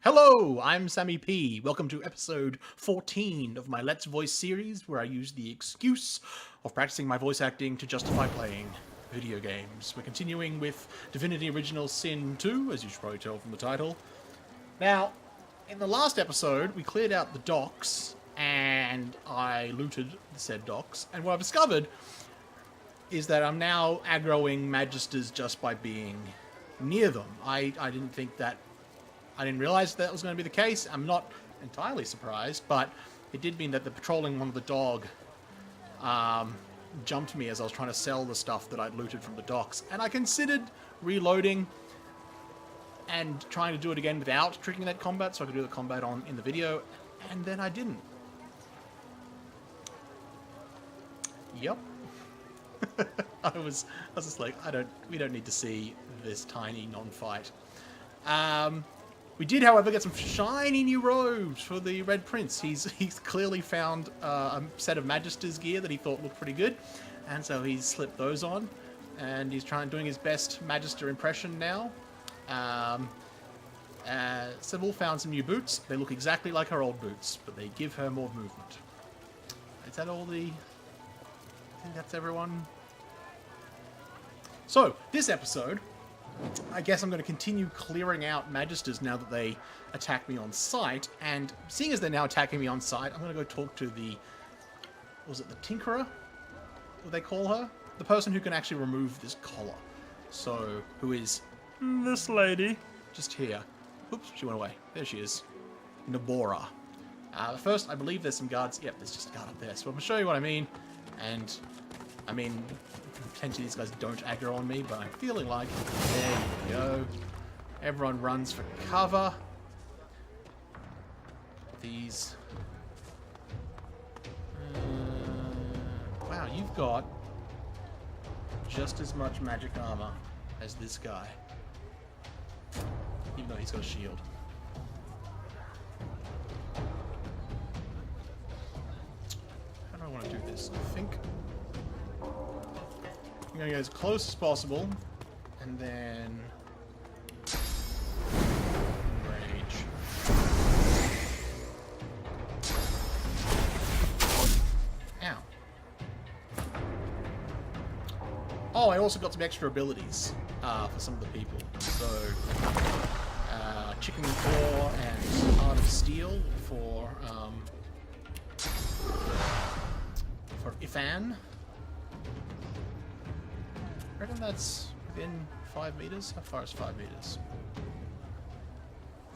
Hello, I'm SammyP. Welcome to episode 14 of my Let's Voice series, where I use the excuse of practicing my voice acting to justify playing video games. We're continuing with Divinity Original Sin 2, as you should probably tell from the title. Now, in the last episode, we cleared out the docks, and I looted the said docks, and what I've discovered is that I'm now aggroing Magisters just by being near them. I didn't realize that was going to be the case. I'm not entirely surprised, but it did mean that the patrolling one of the dog jumped me as I was trying to sell the stuff that I'd looted from the docks. And I considered reloading and trying to do it again without triggering that combat, so I could do the combat in the video, and then I didn't. Yep. I was just like, we don't need to see this tiny non-fight. We did, however, get some shiny new robes for the Red Prince. He's clearly found a set of Magister's gear that he thought looked pretty good, and so he's slipped those on, and he's doing his best Magister impression now. Sybil found some new boots. They look exactly like her old boots, but they give her more movement. Is that all I think that's everyone. So, this episode, I guess I'm going to continue clearing out Magisters now that they attack me on sight, and seeing as they're now attacking me on sight, I'm going to go talk to the Tinkerer? What they call her? The person who can actually remove this collar. So, who is this lady? Just here. Oops, she went away. There she is. Nabora. First, I believe there's some guards. Yep, there's just a guard up there. So I'm going to show you what I mean, and I mean, potentially these guys don't aggro on me, but I'm feeling like, there you go. Everyone runs for cover. These... wow, you've got just as much magic armor as this guy. Even though he's got a shield. How do I want to do this? I think I'm going to go as close as possible, and then rage. Ow. Oh, I also got some extra abilities for some of the people. So, Chicken Claw and Heart of Steel for Ifan. I reckon that's within 5 meters. How far is 5 meters?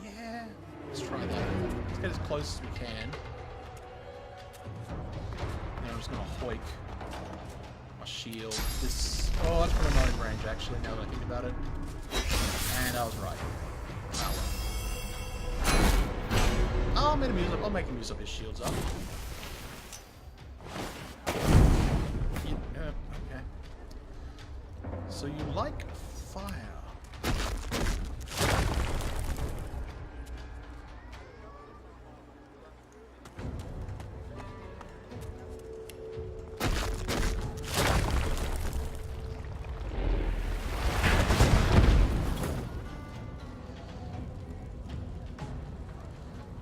Yeah, let's try that. Let's get as close as we can. Now I'm just gonna hoik my shield. Oh, that's probably not in range actually, now that I think about it. And I was right. Oh well. I'll make him use up his shields up. So you like fire.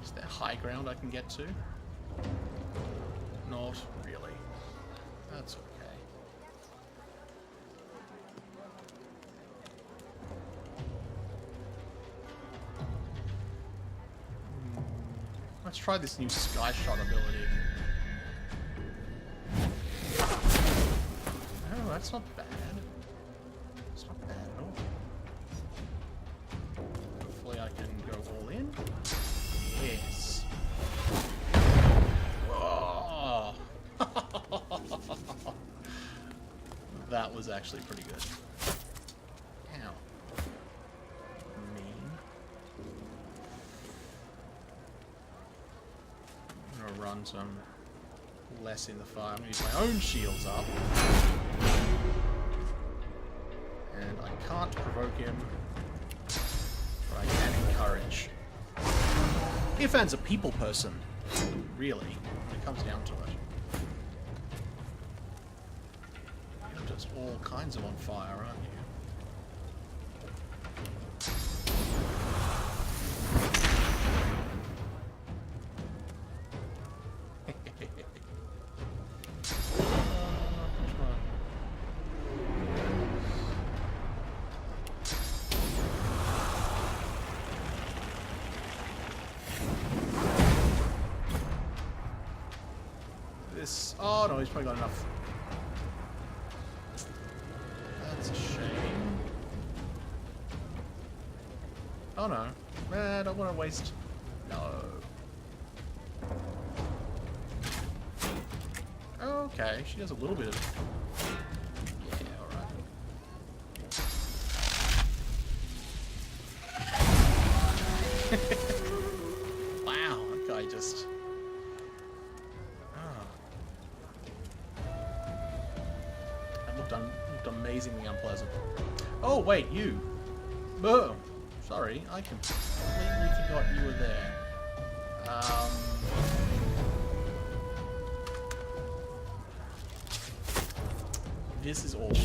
Is there high ground I can get to? Not really. That's okay. Let's try this new Sky Shot ability. Oh, that's not bad. It's not bad at all. Hopefully I can go all in. Yes. Whoa. That was actually pretty good. Ow. Mean. I'm gonna run some less in the fire. I'm gonna use my own shields up. And I can't provoke him, but I can encourage. Ifan's a people person, really, when it comes down to it. You're just all kinds of on fire, aren't you? this. Oh no, he's probably got enough. That's a shame. Oh no. I don't want to waste. No. Okay, she does a little bit of. Yeah, alright. Wow, that guy just. That looked amazingly unpleasant. Oh, wait, you. Oh, sorry, I completely forgot you were there. This is awkward.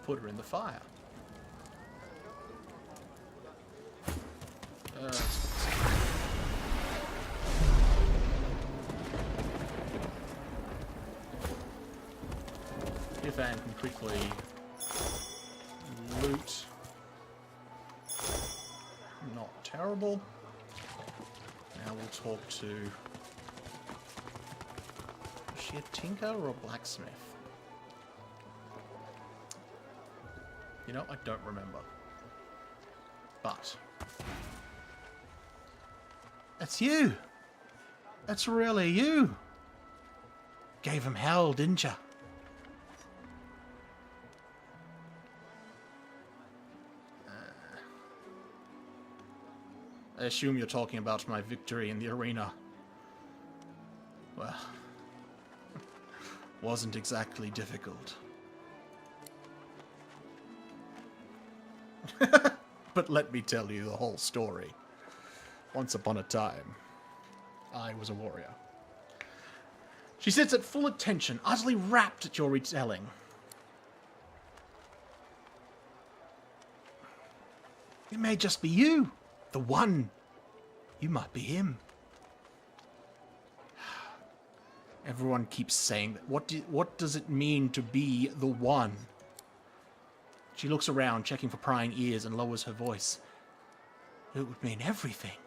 Put her in the fire. If Anne can quickly loot. Not terrible. Now we'll talk to... Is she a tinker or a blacksmith? You know, I don't remember. But... That's you! That's really you! Gave him hell, didn't ya? I assume you're talking about my victory in the arena. Well... wasn't exactly difficult. But let me tell you the whole story. Once upon a time, I was a warrior. She sits at full attention, utterly rapt at your retelling. It may just be you, the one. You might be him. Everyone keeps saying that. What does it mean to be the one? She looks around, checking for prying ears, and lowers her voice. It would mean everything.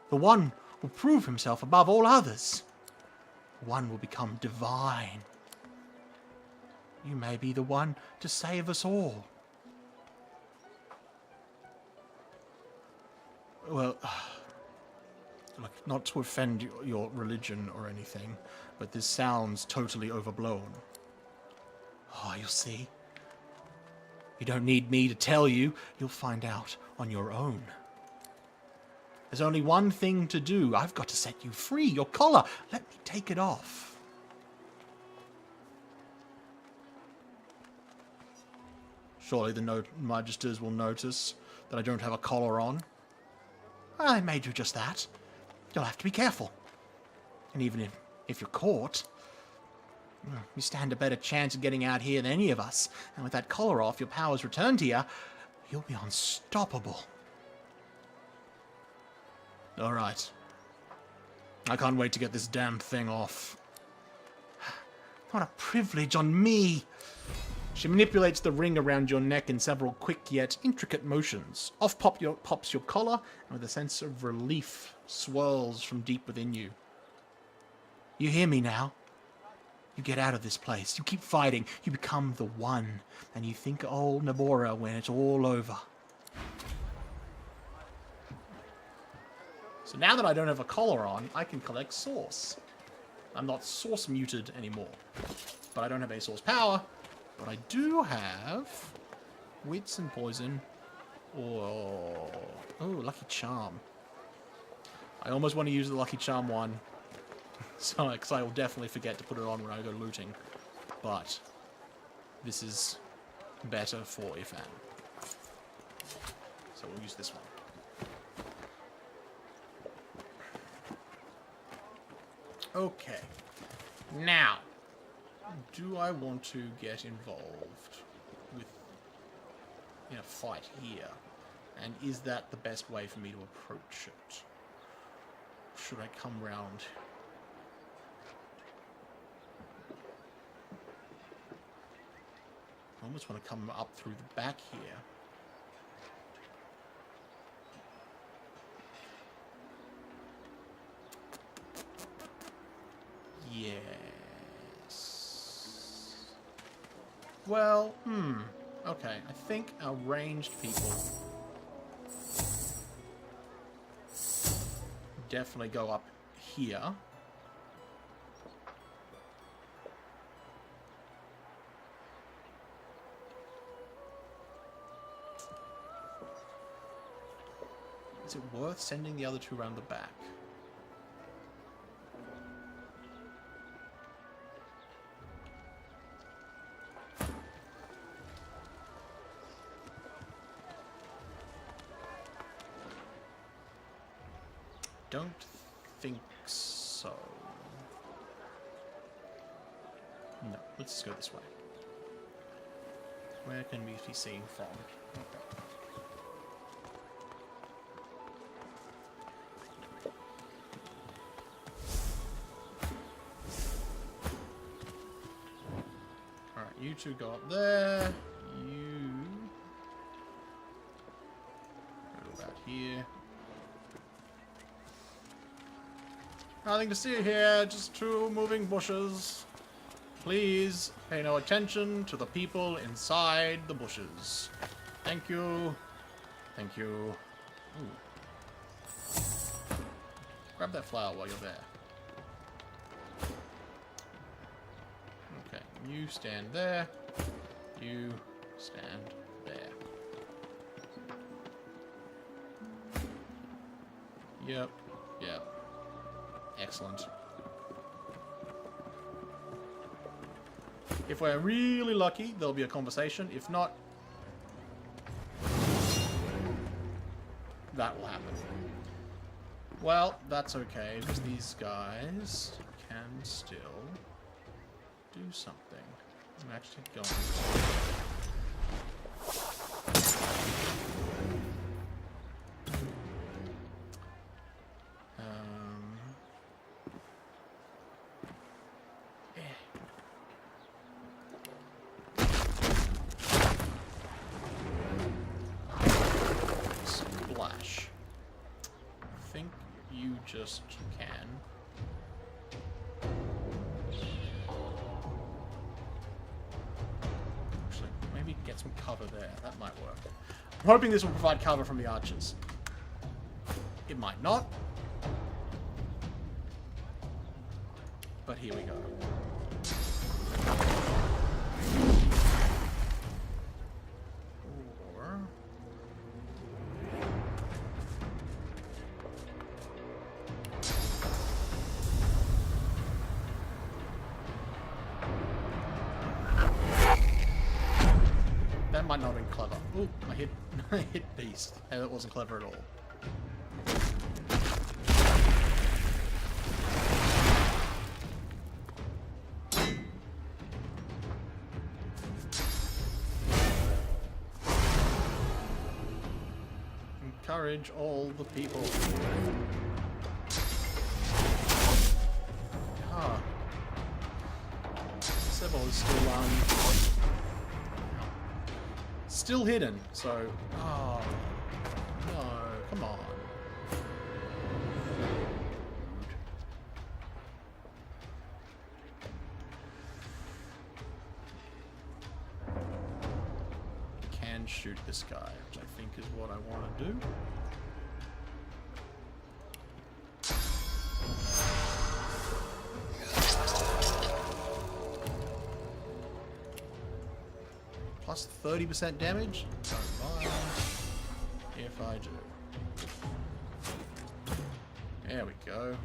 The one will prove himself above all others. The one will become divine. You may be the one to save us all. Well, look, not to offend your religion or anything, but this sounds totally overblown. Oh, you'll see. You don't need me to tell you. You'll find out on your own. There's only one thing to do. I've got to set you free. Your collar. Let me take it off. Surely the Magisters will notice that I don't have a collar on. I made you just that. You'll have to be careful. And even if you're caught... You stand a better chance of getting out here than any of us. And with that collar off, your powers return to you, you'll be unstoppable. Alright. I can't wait to get this damn thing off. What a privilege on me! She manipulates the ring around your neck in several quick yet intricate motions. Off pops your collar, and with a sense of relief swirls from deep within you. You hear me now? You get out of this place. You keep fighting. You become the one. And you think of old Nabora when it's all over. So now that I don't have a collar on, I can collect source. I'm not source muted anymore. But I don't have any source power. But I do have wits and poison. Oh, lucky charm. I almost want to use the lucky charm one. So, because I will definitely forget to put it on when I go looting. But this is better for Ifan. So we'll use this one. Okay. Now, do I want to get involved with in a fight here? And is that the best way for me to approach it? Should I come round? I almost want to come up through the back here. Yes. Well, okay. I think our ranged people definitely go up here. Is it worth sending the other two around the back? Don't think so. No, let's just go this way. Where can we be seen from? Okay. Alright, you two go up there. You go about here. Nothing to see here, just two moving bushes. Please pay no attention to the people inside the bushes. Thank you. Thank you. Ooh. Grab that flower while you're there. Okay, you stand there. You stand there. Yep, yep. Excellent. If we're really lucky, there'll be a conversation. If not, that will happen. Well, that's okay, because these guys can still do something. I'm actually going to... just can. Actually, maybe get some cover there. That might work. I'm hoping this will provide cover from the archers. It might not. But here we go. That might not have been clever. Ooh, I hit beast. And that wasn't clever at all. Encourage all the people. Ah. Sybil is still hidden, so... Oh, no, come on. Can shoot this guy, which I think is what I want to do. Plus 30% damage? Don't mind if I do. There we go.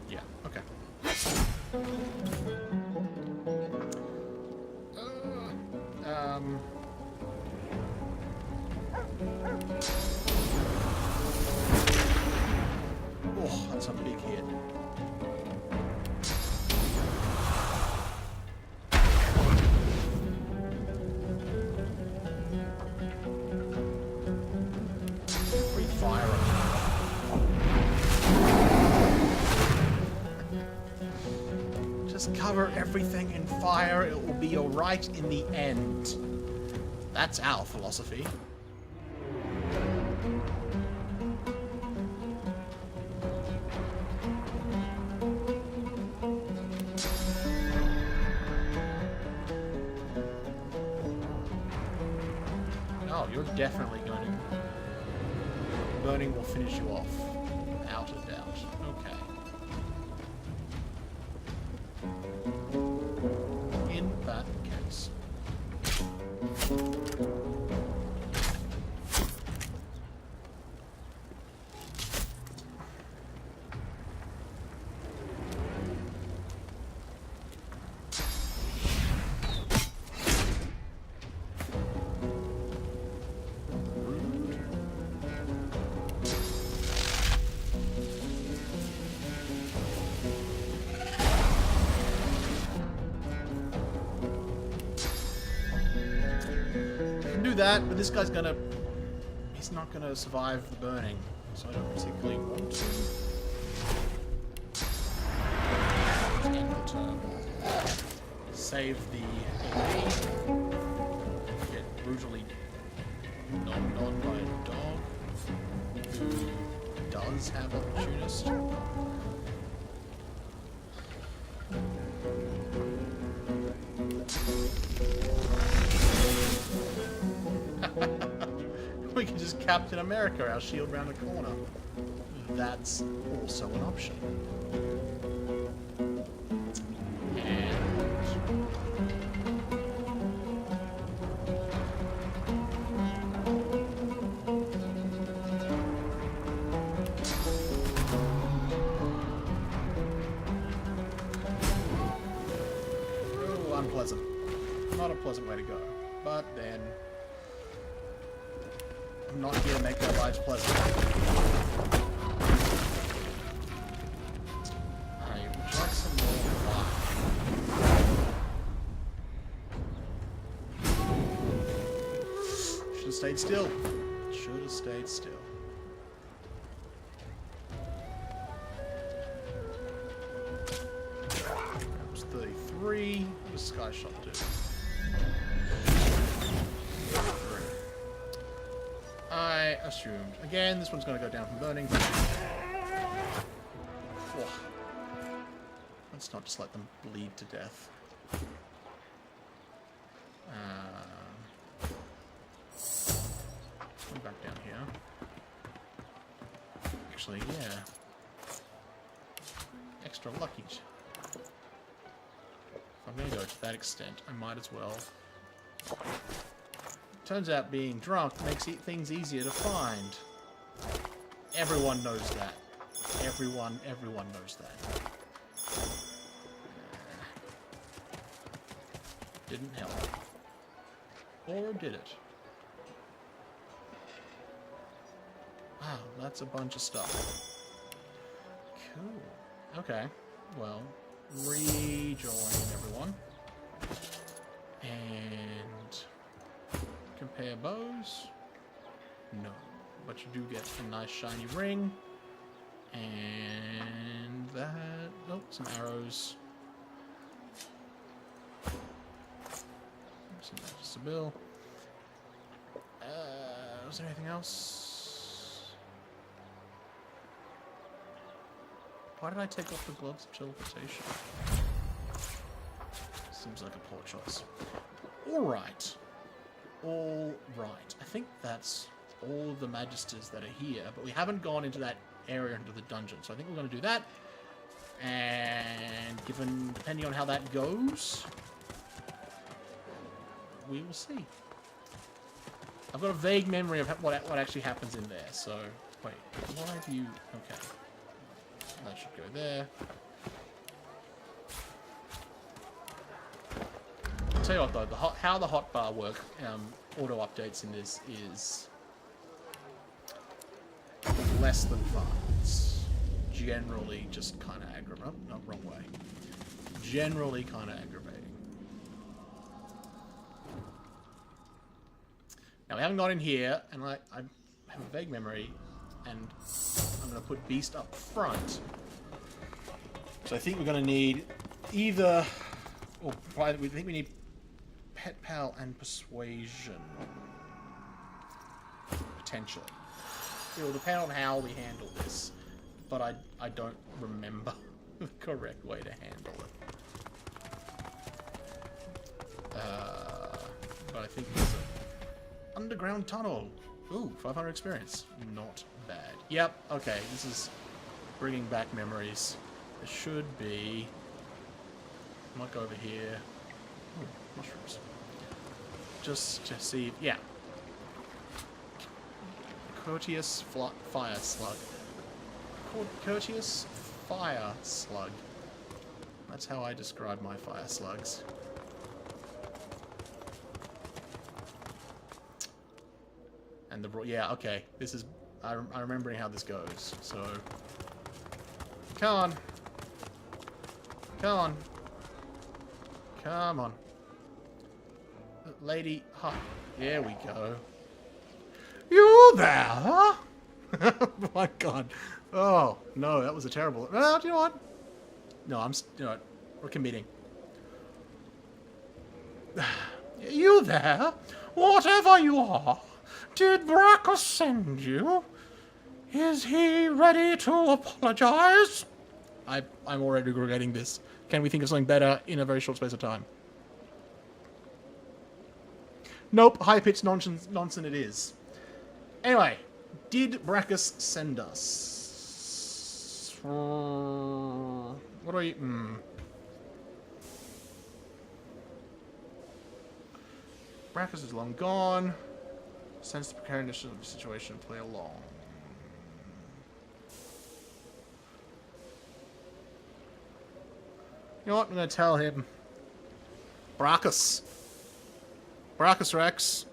Yeah, okay. Oh, that's a big hit. Breathe fire on it. Just cover everything in fire. It will be alright in the end. That's our philosophy. Oh, you're definitely going to... Burning will finish you off. Without a doubt. Okay. In that case. That, but this guy's gonna... He's not gonna survive the burning, so I don't particularly want to. End the turn. Save the AD. Get brutally knocked on by a dog who does have opportunist. We can just Captain America our shield round the corner. That's also an option. And... oh, unpleasant. Not a pleasant way to go. But then... I'm not here to make their lives pleasant. Hey, would you like some more fire? Should have stayed still. Should have stayed still. That was 33. What does Sky Shot do? I assumed. Again, this one's going to go down from burning. Whoa. Let's not just let them bleed to death. Come back down here. Actually, yeah. Extra lucky. If I'm going to go to that extent, I might as well. Turns out being drunk makes things easier to find. Everyone knows that. Everyone knows that. Didn't help. Or did it? Wow, that's a bunch of stuff. Cool. Okay. Well, rejoin everyone. And... compare bows. No. But you do get a nice shiny ring. And that... oh, some arrows. Some just a bill. Was there anything else? Why did I take off the gloves of teleportation? Seems like a poor choice. Alright. Alright. I think that's all the magisters that are here, but we haven't gone into that area into the dungeon, so I think we're going to do that. And depending on how that goes, we will see. I've got a vague memory of what actually happens in there, so... Wait, why have you... Okay. That should go there. I'll tell you what, though, how the hotbar work, auto-updates in this is... less than fun. It's generally just kind of aggravating. No, wrong way. Generally kind of aggravating. Now, we haven't got in here, and I have a vague memory, and I'm going to put Beast up front. So I think we're going to need either... Or we think we need Pet Pal and Persuasion. Potentially. It will depend on how we handle this, but I don't remember the correct way to handle it. But I think it's an underground tunnel. Ooh, 500 experience. Not bad. Yep, okay, this is bringing back memories. There should be... Might go over here. Ooh, mushrooms. Just to see... Yeah. Courteous fire slug. Courteous fire slug. That's how I describe my fire slugs. And the... Yeah, okay. This is... I'm remembering how this goes, so... Come on. Come on. Come on. Lady... Huh. There we go. You there? Oh my god. Oh, no, that was a terrible... No, do you know what? No, you know what? We're committing. You there? Whatever you are, did Brackus send you? Is he ready to apologize? I'm already regretting this. Can we think of something better in a very short space of time? Nope, high-pitched nonsense it is. Anyway, did Brackus send us? What do I... Brackus is long gone. Sense the precariousness of the situation. Play along. You know what? I'm going to tell him. Brackus Rex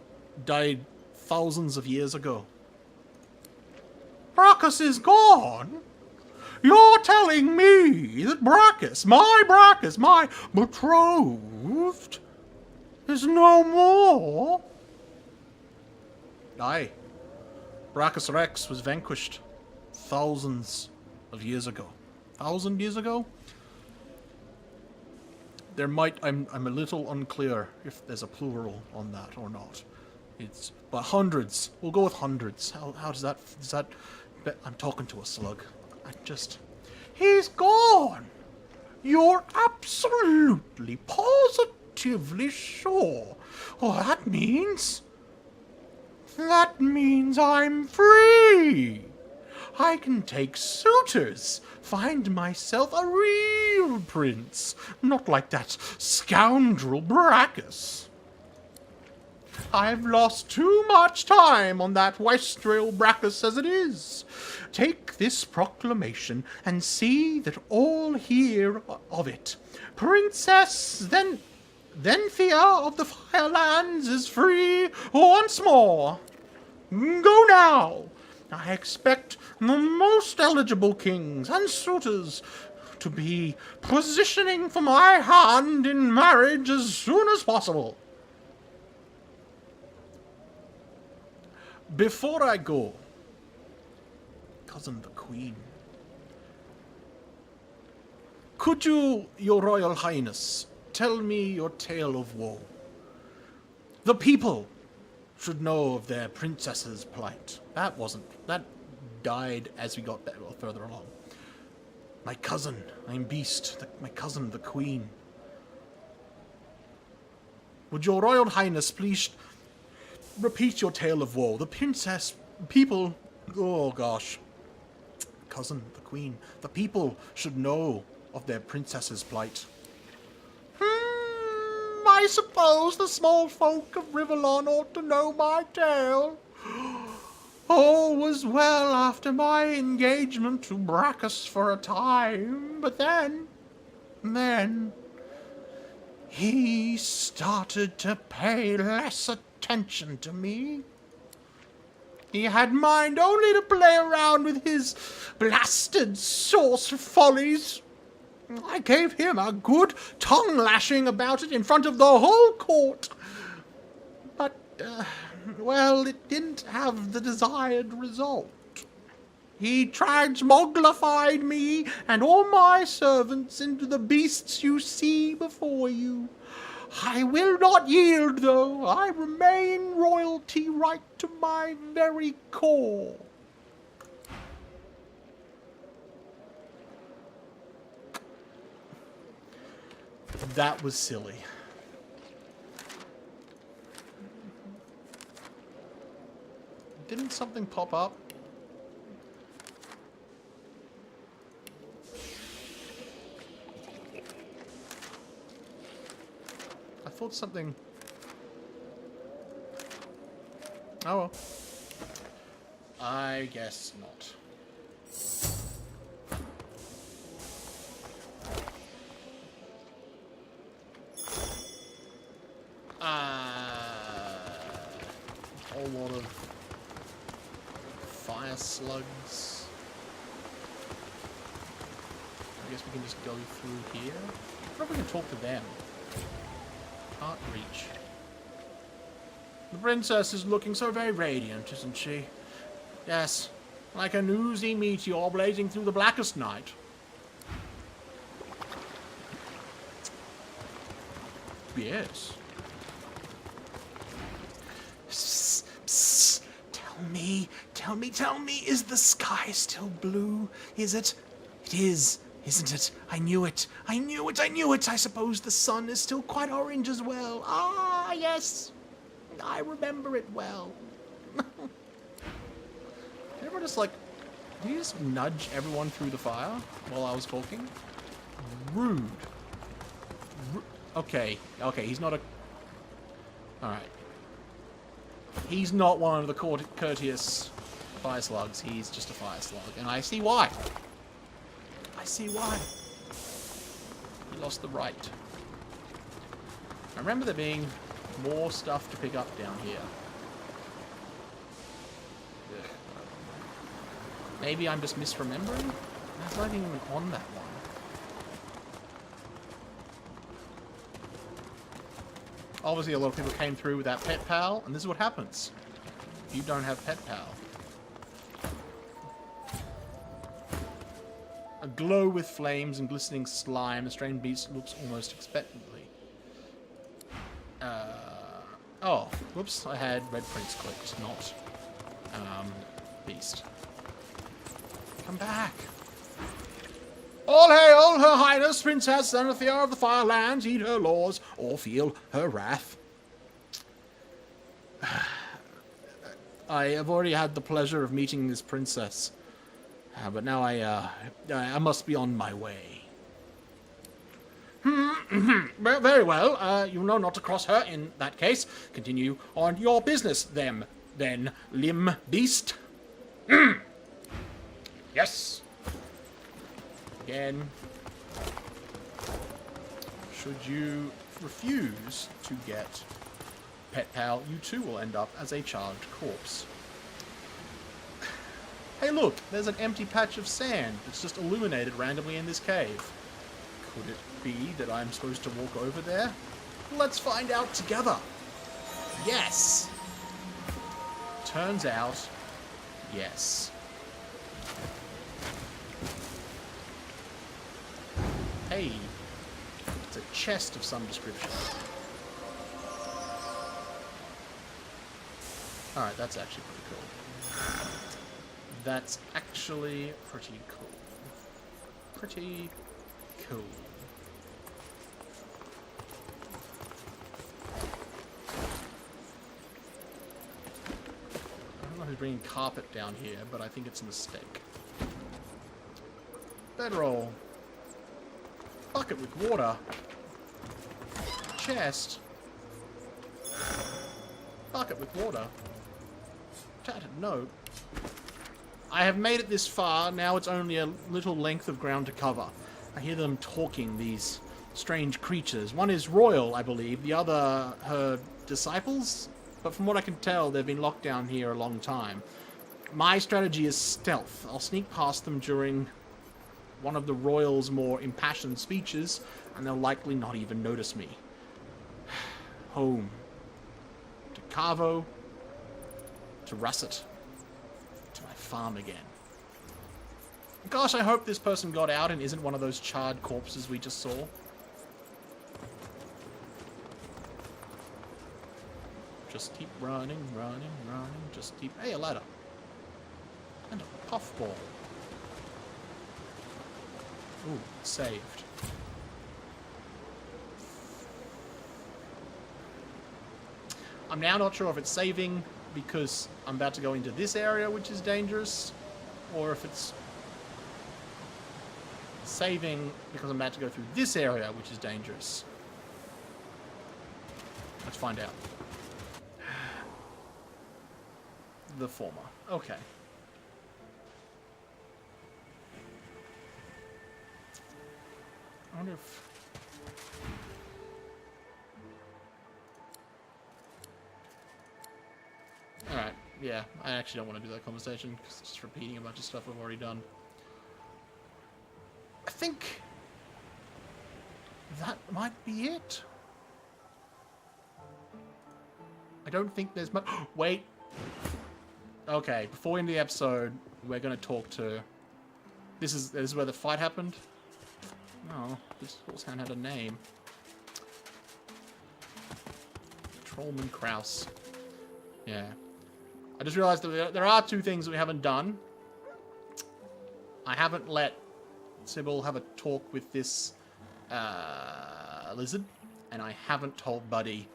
died thousands of years ago. Brackus is gone? You're telling me that Brackus, my betrothed, is no more? Aye. Brackus Rex was vanquished thousands of years ago. 1,000 years ago? There might... I'm a little unclear if there's a plural on that or not. It's... But hundreds. We'll go with hundreds. How does that... I'm talking to a slug. I just... He's gone! You're absolutely, positively sure. Oh, that means I'm free. I can take suitors, find myself a real prince, not like that scoundrel Brackus. I've lost too much time on that wastrel Brackus as it is. Take this proclamation and see that all hear of it. Princess Thenthia of the Firelands is free once more. Go now. I expect the most eligible kings and suitors to be positioning for my hand in marriage as soon as possible. Before I go, cousin the Queen, could you, your Royal Highness, tell me your tale of woe? The people should know of their princess's plight. That died as we got further along. My cousin, I'm Beast, my cousin the Queen. Would your Royal Highness please repeat your tale of woe? The princess, people, oh gosh. Cousin, the Queen, the people should know of their princess's plight. My I suppose the small folk of Riverlon ought to know my tale. All was well after my engagement to Brachus for a time, but then, he started to pay less attention to me. He had mind only to play around with his blasted sauce follies. I gave him a good tongue-lashing about it in front of the whole court. But, well, it didn't have the desired result. He transmogrified me and all my servants into the beasts you see before you. I will not yield, though. I remain royalty right to my very core. That was silly. Didn't something pop up? I thought something... Oh well. I guess not. A whole lot of fire slugs. I guess we can just go through here. I wonder if we can talk to them. Can't reach. The princess is looking so very radiant, isn't she? Yes, like an oozy meteor blazing through the blackest night. Yes. Psst, psst. Tell me, is the sky still blue? Is it? It is, isn't it? I knew it. I suppose the sun is still quite orange as well. Ah, yes. I remember it well. Everyone just like, did you just nudge everyone through the fire while I was talking? Rude. Okay, he's not a... Alright. He's not one of the courteous fire slugs. He's just a fire slug. And I see why. He lost the right. I remember there being more stuff to pick up down here. Ugh. Maybe I'm just misremembering? There's not even on that one. Obviously, a lot of people came through without Pet Pal, and this is what happens if you don't have Pet Pal. Aglow with flames and glistening slime, the strange beast looks almost expectantly. Oh, whoops, I had Red Prince clicked, not Beast. Come back. All hail her highness, Princess Xanathia of the Firelands, heed her laws, or feel her wrath. I have already had the pleasure of meeting this princess, but now I must be on my way. Very well, you know not to cross her in that case. Continue on your business, then, limb beast. Yes. Again, should you refuse to get Pet Pal, you too will end up as a charged corpse. Hey look, there's an empty patch of sand that's just illuminated randomly in this cave. Could it be that I'm supposed to walk over there? Let's find out together. Yes. Turns out, yes. Hey, it's a chest of some description. Alright, that's actually pretty cool. That's actually pretty cool. Pretty cool. I don't know who's bringing carpet down here, but I think it's a mistake. Bedroll. Bucket with water. Chest. Bucket with water. Tattered note. I have made it this far. Now it's only a little length of ground to cover. I hear them talking, these strange creatures. One is royal, I believe. The other, her disciples? But from what I can tell, they've been locked down here a long time. My strategy is stealth. I'll sneak past them during one of the royals' more impassioned speeches, and they'll likely not even notice me. Home. To Carvo. To Russet. To my farm again. Gosh, I hope this person got out and isn't one of those charred corpses we just saw. Just keep running, running, running. Just keep... Hey, a ladder. And a puffball. Ooh, saved. I'm now not sure if it's saving because I'm about to go into this area, which is dangerous, or if it's saving because I'm about to go through this area, which is dangerous. Let's find out. The former. Okay. I wonder if... Alright, yeah. I actually don't want to do that conversation because it's just repeating a bunch of stuff we've already done. I think that might be it. I don't think there's much... Wait. Okay, before we end the episode, we're going to talk to... This is where the fight happened? Oh, this horsehound had a name. Trollman Kraus. Yeah. I just realized that there are two things that we haven't done. I haven't let Sybil have a talk with this lizard, and I haven't told Buddy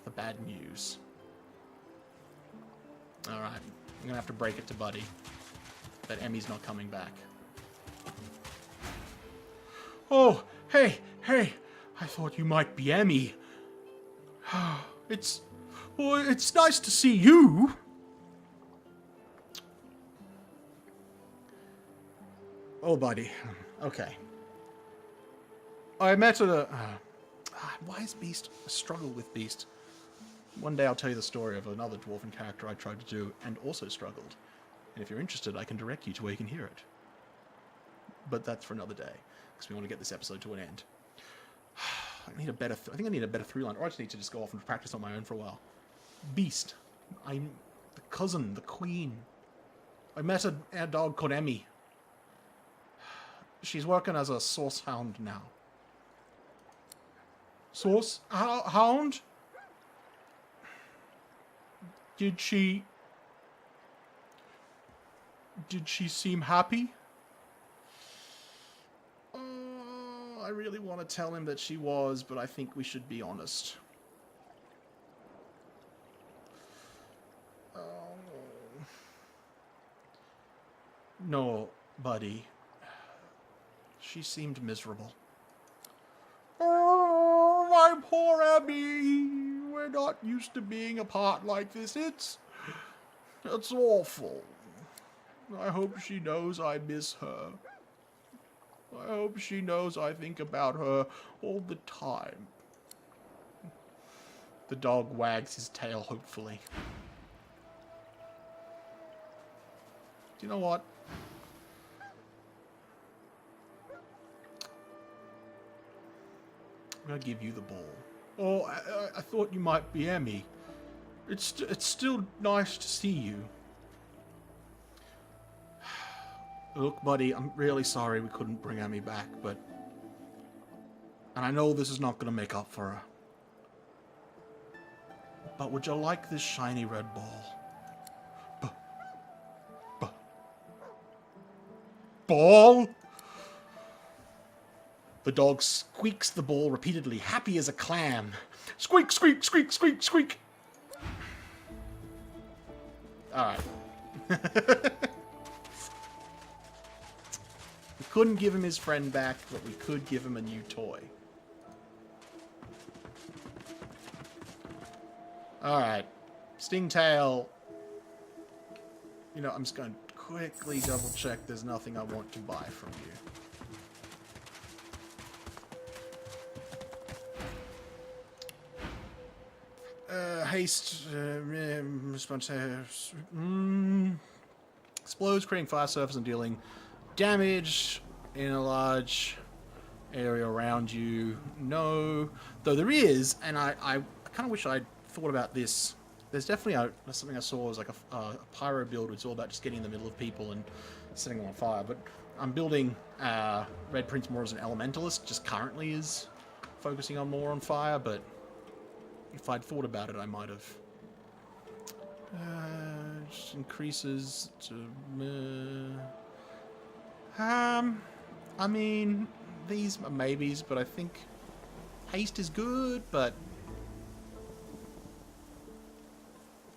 the bad news. Alright, I'm gonna have to break it to Buddy that Emmy's not coming back. Oh, hey, I thought you might be Emmy. It's nice to see you. Oh, Buddy. Okay. I met at a... why is Beast... I struggle with Beast. One day I'll tell you the story of another dwarven character I tried to do and also struggled. And if you're interested, I can direct you to where you can hear it. But that's for another day, because we want to get this episode to an end. I need a better... I think I need a better through line, or I just need to just go off and practice on my own for a while. Beast. I'm the cousin, the queen. I met a dog called Emmy. She's working as a source hound now. Source hound? Did she seem happy? I really want to tell him that she was, but I think we should be honest. No, Buddy. She seemed miserable. Oh, my poor Abby. We're not used to being apart like this. It's awful. I hope she knows I miss her. I hope she knows I think about her all the time. The dog wags his tail hopefully. Do you know what? I'm gonna give you the ball. Oh, I thought you might be Emmy. It's still nice to see you. Look, Buddy, I'm really sorry we couldn't bring Emmy back, but... And I know this is not gonna make up for her. But would you like this shiny red ball? Ball? The dog squeaks the ball repeatedly, happy as a clam. Squeak, squeak, squeak, squeak, squeak. Alright. We couldn't give him his friend back, but we could give him a new toy. Alright. Stingtail. You know, I'm just going to quickly double check there's nothing I want to buy from you. Haste, explodes, creating fire surface and dealing damage in a large area around you. No, though there is, and I kind of wish I'd thought about this. There's definitely something I saw was like a pyro build. It's all about just getting in the middle of people and setting them on fire. But I'm building Red Prince more as an elementalist. Just currently is focusing on more on fire, but if I'd thought about it, I might have. Just increases to. I mean, these are maybes, but I think haste is good, but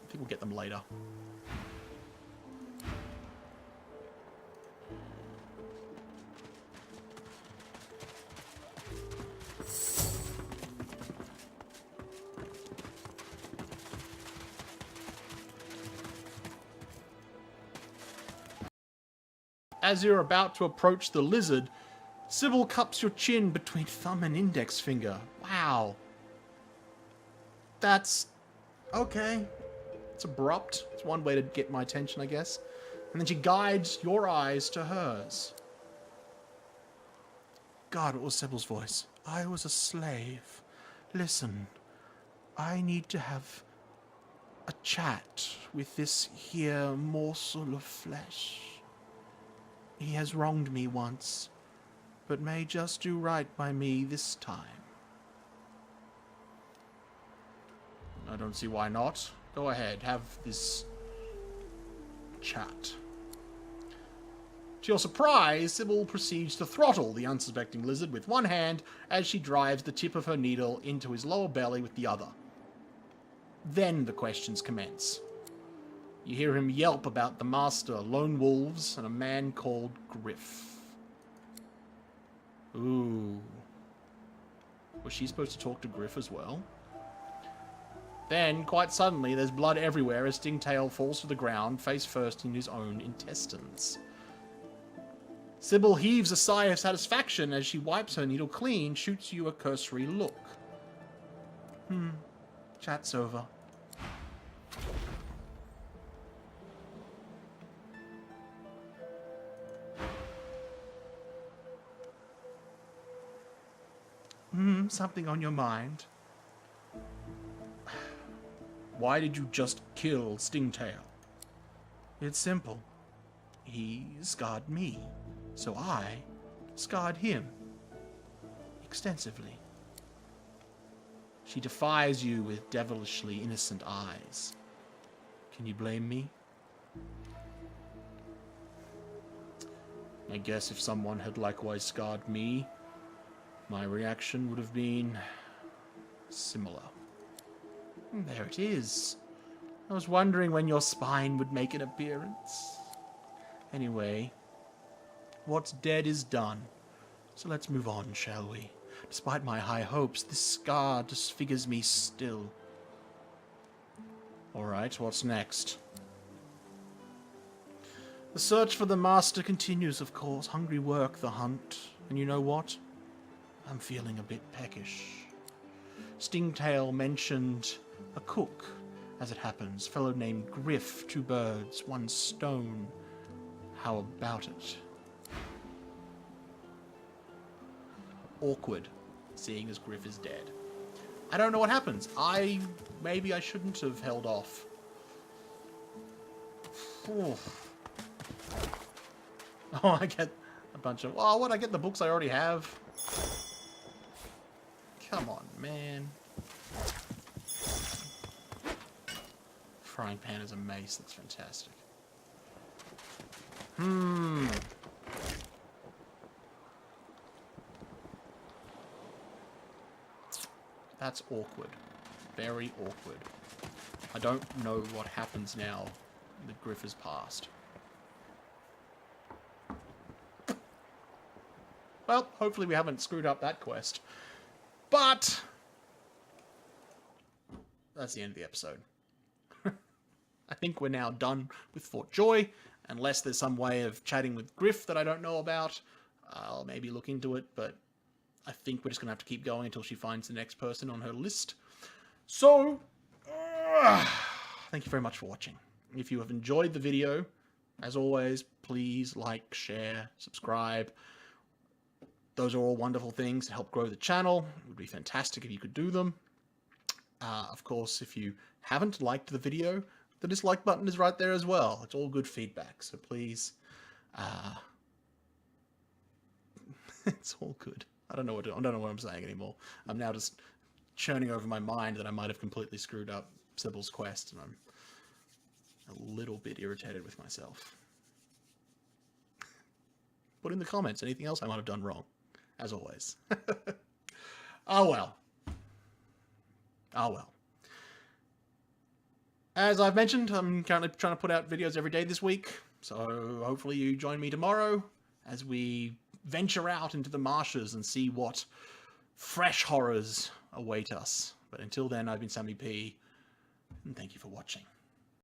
I think we'll get them later. As you're about to approach the lizard, Sybil cups your chin between thumb and index finger. Wow. That's okay. It's abrupt. It's one way to get my attention, I guess. And then she guides your eyes to hers. God, what was Sybil's voice? I was a slave. Listen, I need to have a chat with this here morsel of flesh. He has wronged me once, but may just do right by me this time. I don't see why not. Go ahead, have this chat. To your surprise, Sybil proceeds to throttle the unsuspecting lizard with one hand as she drives the tip of her needle into his lower belly with the other. Then the questions commence. You hear him yelp about the master, lone wolves, and a man called Griff. Ooh. Was she supposed to talk to Griff as well? Then, quite suddenly, there's blood everywhere as Stingtail falls to the ground, face first in his own intestines. Sybil heaves a sigh of satisfaction as she wipes her needle clean, shoots you a cursory look. Chat's over. Something on your mind? Why did you just kill Stingtail? It's simple. He scarred me, so I scarred him. Extensively. She defies you with devilishly innocent eyes. Can you blame me? I guess if someone had likewise scarred me, my reaction would have been similar. There it is. I was wondering when your spine would make an appearance. Anyway, what's dead is done. So let's move on, shall we? Despite my high hopes, this scar disfigures me still. Alright, what's next? The search for the master continues, of course. Hungry work, the hunt. And you know what? I'm feeling a bit peckish. Stingtail mentioned a cook, as it happens. Fellow named Griff, 2 birds, 1 stone. How about it? Awkward, seeing as Griff is dead. I don't know what happens. Maybe I shouldn't have held off. Oh, I get a bunch of... Oh, what? I get the books I already have? Come on, man. Frying pan is a mace. That's fantastic. That's awkward. Very awkward. I don't know what happens now that Griff has passed. Well, hopefully we haven't screwed up that quest. But that's the end of the episode. I think we're now done with Fort Joy, unless there's some way of chatting with Griff that I don't know about. I'll maybe look into it, but I think we're just going to have to keep going until she finds the next person on her list. So, thank you very much for watching. If you have enjoyed the video, as always, please like, share, subscribe. Those are all wonderful things to help grow the channel. It would be fantastic if you could do them. Of course, if you haven't liked the video, the dislike button is right there as well. It's all good feedback, so please, it's all good. I don't know what I'm saying anymore. I'm now just churning over my mind that I might have completely screwed up Sybil's quest, and I'm a little bit irritated with myself. Put in the comments anything else I might have done wrong, as always. Oh well. Oh well. As I've mentioned, I'm currently trying to put out videos every day this week, so hopefully you join me tomorrow as we venture out into the marshes and see what fresh horrors await us. But until then, I've been SammyP, and thank you for watching.